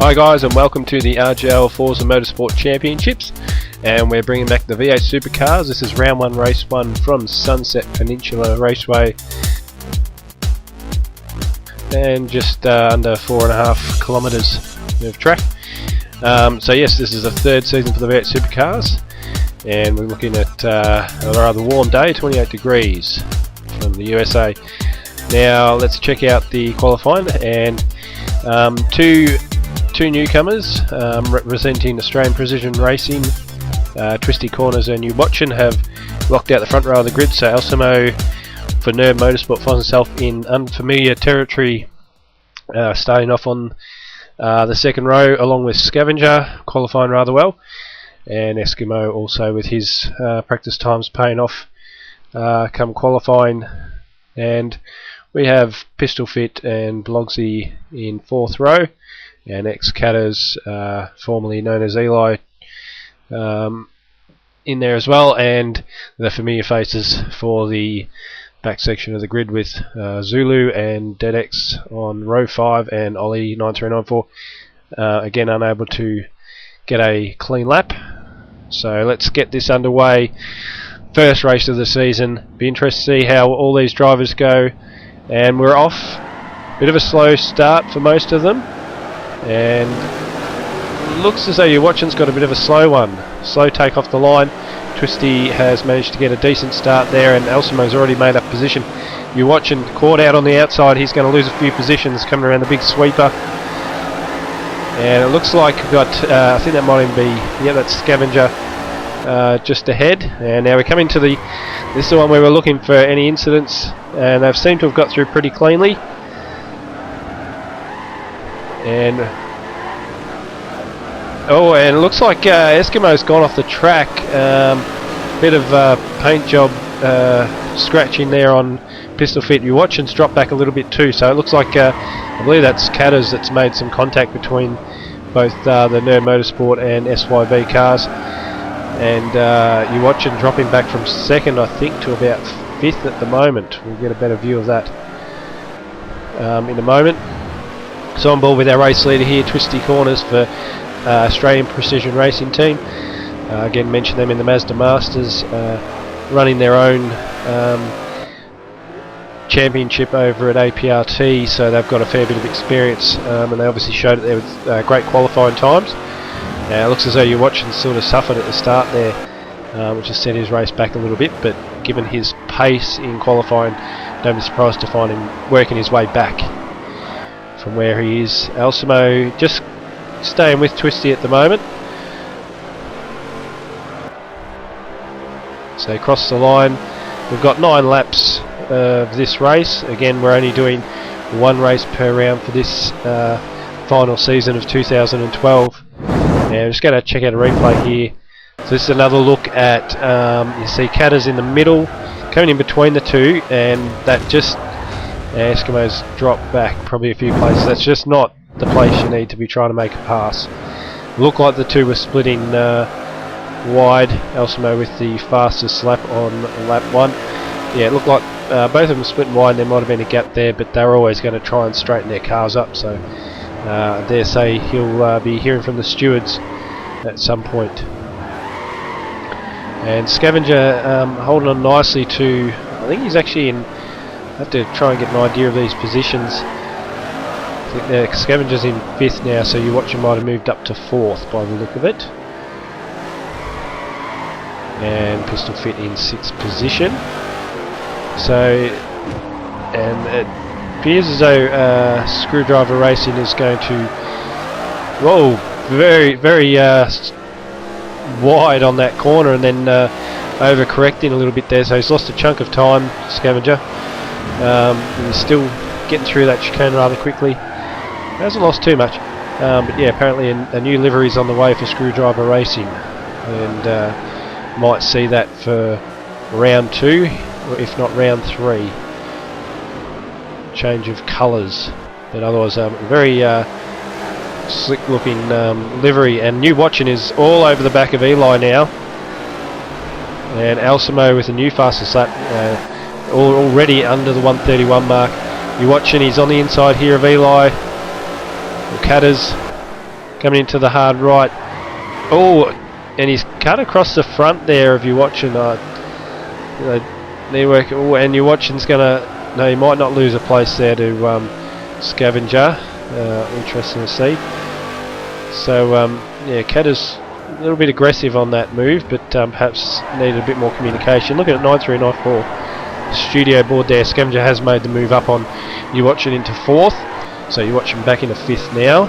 Hi guys, and welcome to the RGL Forza Motorsport Championships, and we're bringing back the V8 Supercars. This is round 1 race 1 from Sunset Peninsula Raceway, and just under 4.5 kilometres of track. So yes, this is the third season for the V8 Supercars, and we're looking at a rather warm day, 28 degrees from the USA. Now let's check out the qualifying, and two newcomers representing Australian Precision Racing, Twisty Corners and New Watchin, have locked out the front row of the grid. So Elsimo for Nerd Motorsport finds himself in unfamiliar territory, starting off on the second row along with Scavenger, qualifying rather well, and Eskimo also with his practice times paying off come qualifying. And we have Pistol Fit and Blogsy in fourth row, and ex-Catters, formerly known as Eli, in there as well, and the familiar faces for the back section of the grid with Zulu and DeadX on row 5 and Ollie 9394 again unable to get a clean lap. So let's get this underway. First race of the season. Be interested to see how all these drivers go, and we're off. Bit of a slow start for most of them, and looks as though your Watchin's got a bit of a slow one. Slow take off the line. Twisty has managed to get a decent start there, and Elsimo's already made up position. Your Watchin caught out on the outside. He's going to lose a few positions coming around the big sweeper, and it looks like we've got I think that might even be, yeah, that's Scavenger just ahead. And now we're coming to this is the one where we're looking for any incidents, and they've seemed to have got through pretty cleanly. And and it looks like Eskimo's gone off the track. Bit of paint job scratching there on Pistol Fit. Your Watchin's dropped back a little bit too, so it looks like I believe that's Catters that's made some contact between both the Nerd Motorsport and SYB cars. And your Watchin dropping back from second, I think, to about 5th at the moment. We'll get a better view of that in a moment. So on board with our race leader here, Twisty Corners for Australian Precision Racing Team. Again, mention them in the Mazda Masters, running their own championship over at APRT, so they've got a fair bit of experience, and they obviously showed it there with great qualifying times. It looks as though your Watchin sort of suffered at the start there, which has set his race back a little bit, but given his pace in qualifying, don't be surprised to find him working his way back from where he is. Elsimo just staying with Twisty at the moment. So across the line, we've got 9 laps of this race. Again, we're only doing 1 race per round for this final season of 2012. And I'm just going to check out a replay here. So this is another look at, you see Catters in the middle, coming in between the two, and that just, Eskimo's dropped back probably a few places. That's just not the place you need to be trying to make a pass. Looked like the two were splitting wide. Elsimo with the fastest lap on lap 1. Yeah, it looked like both of them splitting wide, and there might have been a gap there, but they were always going to try and straighten their cars up. So I dare say he'll be hearing from the stewards at some point. And Scavenger holding on nicely to, I think he's actually in, I have to try and get an idea of these positions. I think the Scavenger's in 5th now, so your Watchin might have moved up to 4th by the look of it. And Pistol Fit in 6th position. So, and it appears as though Screwdriver Racing is going to, whoa, very wide on that corner, and then overcorrecting a little bit there, so he's lost a chunk of time, Scavenger. And he's still getting through that chicane rather quickly. Hasn't lost too much, but yeah, apparently a new livery's on the way for Screwdriver Racing, and might see that for round 2, or if not round 3. Change of colours, but otherwise very slick looking livery. And New Watchin is all over the back of Eli now, and Elsimo with a new fastest lap, already under the 131 mark. New Watchin, he's on the inside here of Eli, or Catters, coming into the hard right. Oh, and he's cut across the front there. If you're watching, knee work. Oh, and you're watching's gonna. No, he might not lose a place there to Scavenger. Interesting to see. So yeah, Catter's a little bit aggressive on that move, but perhaps needed a bit more communication. Looking at 9394 studio board there, Scavenger has made the move up on you watching into 4th, so you watch him back into 5th now.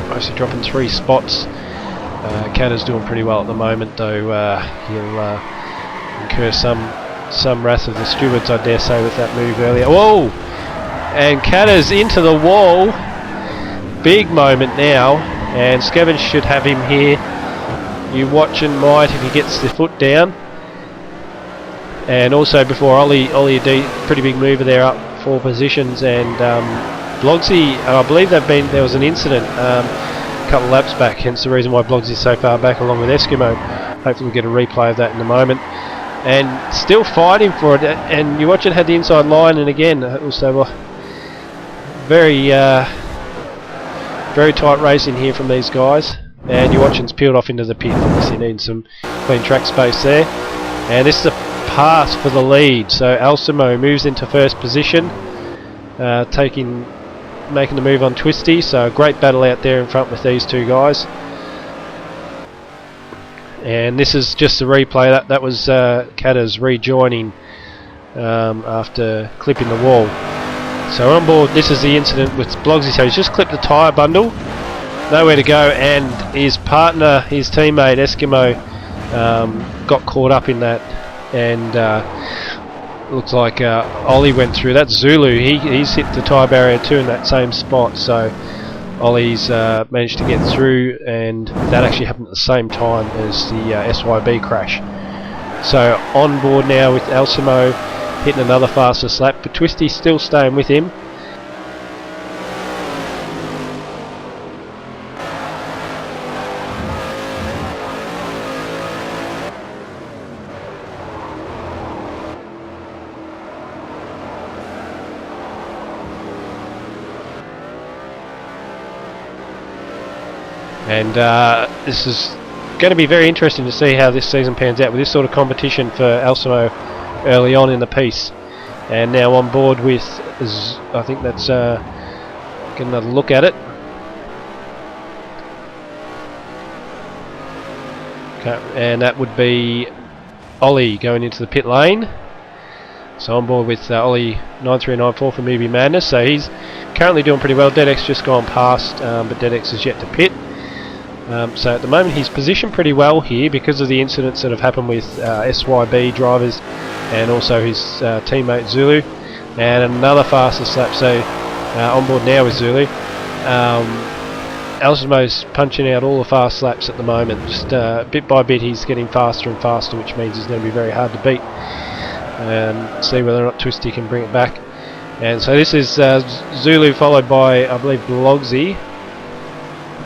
Mostly dropping 3 spots. Catter's doing pretty well at the moment, though. He'll incur some wrath of the stewards, I dare say, with that move earlier. Whoa! And Catter's into the wall. Big moment now, and Scavenger should have him here. You watching might if he gets the foot down. And also before Ollie D, pretty big mover there, up 4 positions, and Blogsy, I believe there was an incident a couple of laps back, hence the reason why Blogsy's so far back along with Eskimo. Hopefully we'll get a replay of that in a moment. And still fighting for it, and you watch it had the inside line, and again also very tight racing here from these guys. And you watching's peeled off into the pit, obviously needing some clean track space there. And this is a pass for the lead, so Alcimo moves into 1st position, making the move on Twisty. So a great battle out there in front with these 2 guys. And this is just a replay. That was Catter's rejoining after clipping the wall. So on board, this is the incident with Blogsy. So he's just clipped the tyre bundle, nowhere to go, and his partner, his teammate Eskimo, got caught up in that, and looks like Ollie went through. That's Zulu. He's hit the tyre barrier too in that same spot. So Ollie's managed to get through, and that actually happened at the same time as the SYB crash. So on board now with Alcimo, hitting another fastest lap, but Twisty's still staying with him. And this is going to be very interesting to see how this season pans out with this sort of competition for Alcimo early on in the piece. And now on board with, I think that's get another look at it. Okay, and that would be Ollie going into the pit lane. So on board with Ollie 9394 for Movie Madness. So he's currently doing pretty well. Dedex just gone past, but Dedex is yet to pit. So at the moment he's positioned pretty well here because of the incidents that have happened with SYB drivers and also his teammate Zulu. And another fastest lap, so on board now with Zulu. Alcimo's punching out all the fast laps at the moment. Just bit by bit he's getting faster and faster, which means he's going to be very hard to beat. See whether or not Twisty can bring it back. And so this is Zulu followed by, I believe, Blogsy.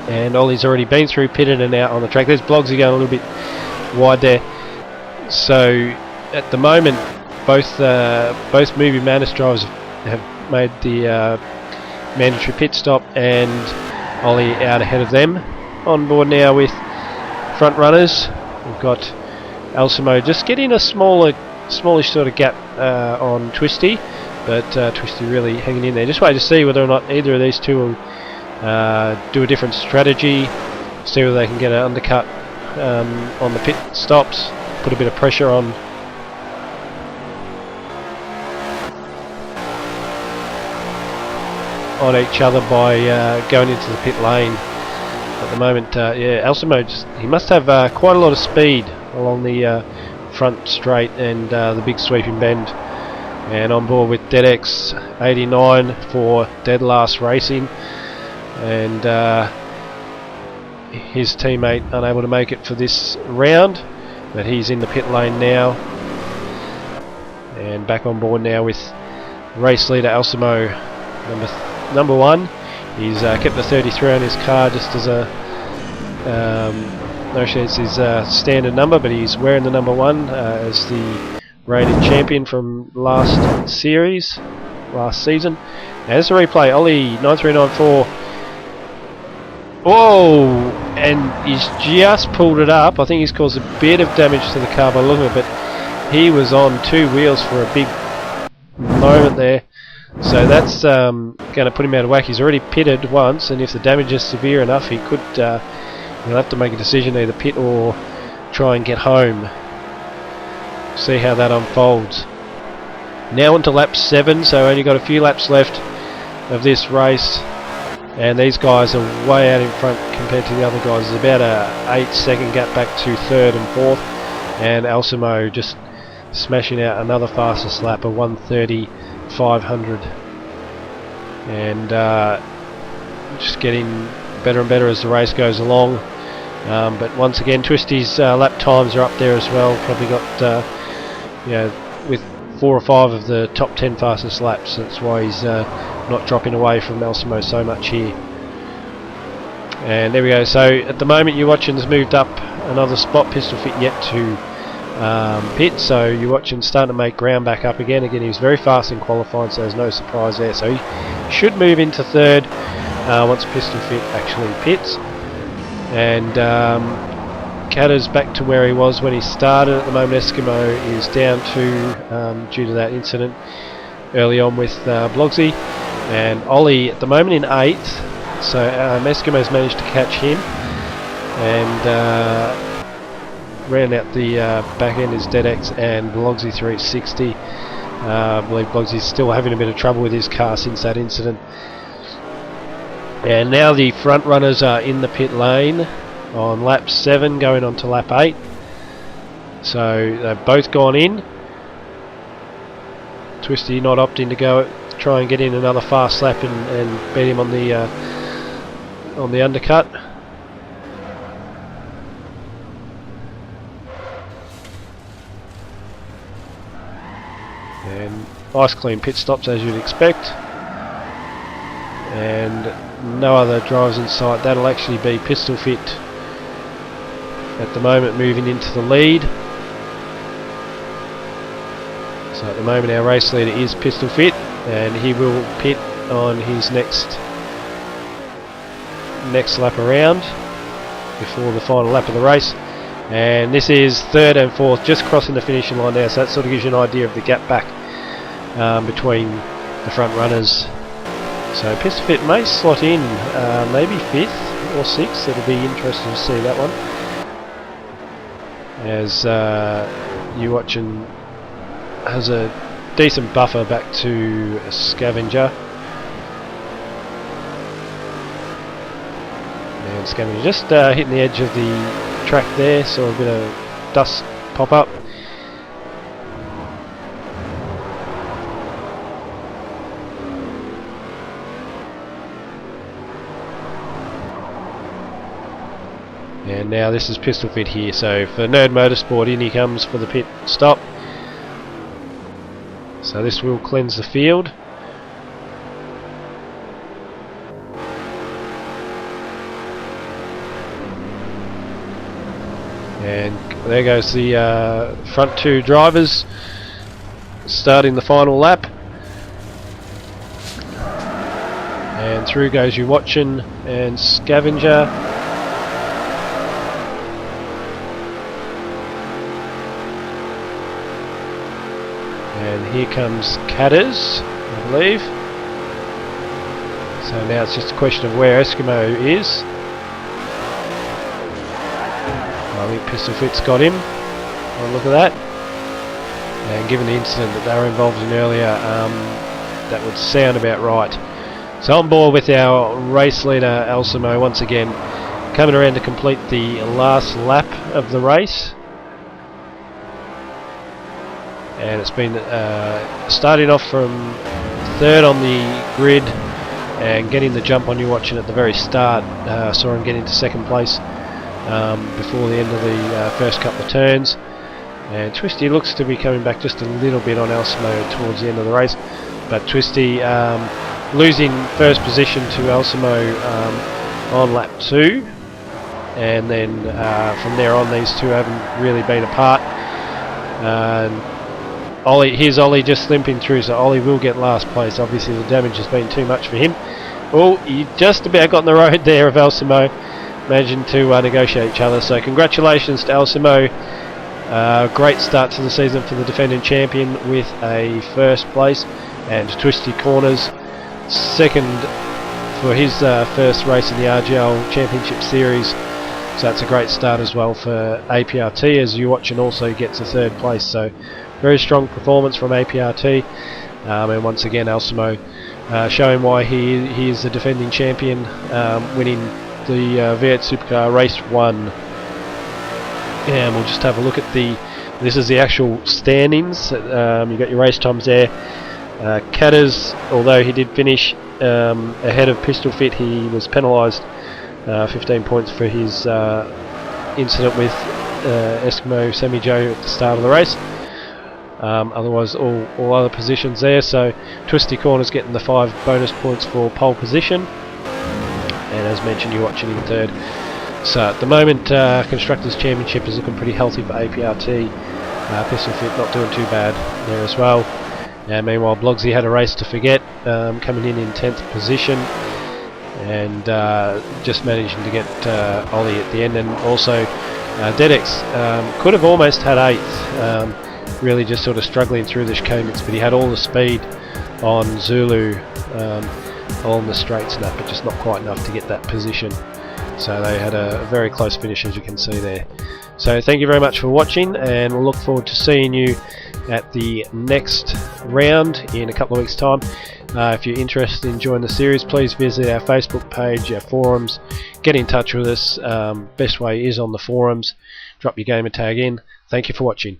And Ollie's already been through, pitted and out on the track. There's Blogsy going a little bit wide there. So at the moment, both Movie Madness drivers have made the mandatory pit stop, and Ollie out ahead of them. On board now with front runners. We've got Alcimo just getting a smallish sort of gap on Twisty, but Twisty really hanging in there. Just wait to see whether or not either of these two will do a different strategy, see whether they can get an undercut on the pit stops, put a bit of pressure on each other by going into the pit lane. At the moment, yeah, Alcimo he must have quite a lot of speed along the front straight and the big sweeping bend. And on board with Dedex 89 for Dead Last Racing, and his teammate unable to make it for this round, but he's in the pit lane now. And back on board now with race leader Alcimo, number 1. He's kept the 33 on his car just as a no, it's his standard number, but he's wearing the number 1 as the reigning champion from last season. As a replay, Ollie 9394 Oh, and he's just pulled it up. I think he's caused a bit of damage to the car by looking at it, but he was on two wheels for a big moment there. So that's going to put him out of whack. He's already pitted once, and if the damage is severe enough, he could he'll have to make a decision, either pit or try and get home. See how that unfolds. Now onto lap 7, so only got a few laps left of this race. And these guys are way out in front compared to the other guys. There's about a 8-second gap back to 3rd and 4th, and Elsimo just smashing out another fastest lap of 1:30.500, and just getting better and better as the race goes along. But once again, Twisty's lap times are up there as well. Probably got with 4 or 5 of the top 10 fastest laps. That's why he's not dropping away from Elsimo so much here. And there we go. So at the moment, you're watching has moved up another spot. Pistol Fit yet to pit, so you're watching starting to make ground back up again. Again, he was very fast in qualifying, so there's no surprise there. So he should move into 3rd once Pistol Fit actually pits. And Catter's back to where he was when he started. At the moment, Eskimo is down to due to that incident early on with Blogsy. And Ollie at the moment in 8th, so Eskimo's managed to catch him, and round out the back end is DeadX and Blogsy 360. I believe Blogsy's still having a bit of trouble with his car since that incident. And now the front runners are in the pit lane on lap 7 going on to lap 8. So they've both gone in. Twisty not opting to go try and get in another fast lap and beat him on the undercut. And nice clean pit stops as you'd expect. And no other drivers in sight. That'll actually be Pistol Fit at the moment moving into the lead. So at the moment our race leader is Pistol Fit, and he will pit on his next lap around before the final lap of the race. And this is 3rd and 4th, just crossing the finishing line now, so that sort of gives you an idea of the gap back between the front runners. So Pistol Fit may slot in maybe 5th or 6th. It'll be interesting to see that one, as you watching has a decent buffer back to a Scavenger. And Scavenger just hitting the edge of the track there, saw a bit of dust pop up. And now this is Pistol Fit here, so for Nerd Motorsport, in he comes for the pit stop. So this will cleanse the field. And there goes the front 2 drivers starting the final lap. And through goes you watching and Scavenger. And here comes Catters, I believe. So now it's just a question of where Eskimo is. I think Pistol Fit's got him. Oh, look at that. And given the incident that they were involved in earlier, that would sound about right. So on board with our race leader Elsimo once again, coming around to complete the last lap of the race. And it's been starting off from 3rd on the grid and getting the jump on you watching at the very start. Saw him get into 2nd place before the end of the first couple of turns. And Twisty looks to be coming back just a little bit on Elsimo towards the end of the race. But Twisty losing first position to Elsimo on lap 2. And then from there on, these two haven't really been apart. Ollie, here's Ollie just limping through, so Ollie will get last place. Obviously the damage has been too much for him. Oh, he just about got in the road there of Alcimo, managing to negotiate each other. So congratulations to Alcimo. Great start to the season for the defending champion with a first place, and Twisty Corners second for his first race in the RGL Championship Series. So that's a great start as well for APRT, as you watch, and also gets a third place. So very strong performance from APRT, and once again Alcimo showing why he is the defending champion, winning the V8 Supercar Race 1. And we'll just have a look at this is the actual standings. You got your race times there. Catters, although he did finish ahead of Pistol Fit, he was penalised 15 points for his incident with Eskimo Semi Joe at the start of the race. Otherwise all other positions there. So Twisty Corners getting the 5 bonus points for pole position, and as mentioned, you're watching in third. So at the moment, Constructors Championship is looking pretty healthy for APRT. Pistol Fit not doing too bad there as well. Meanwhile, Blogsy had a race to forget, coming in 10th position, and just managing to get Ollie at the end. And also Dedex could have almost had 8th, really just sort of struggling through the chicanes, but he had all the speed on Zulu along the straights and that, but just not quite enough to get that position. So they had a very close finish, as you can see there. So thank you very much for watching, and we'll look forward to seeing you at the next round in a couple of weeks' time. If you're interested in joining the series, please visit our Facebook page, our forums, get in touch with us. Best way is on the forums. Drop your gamer tag in. Thank you for watching.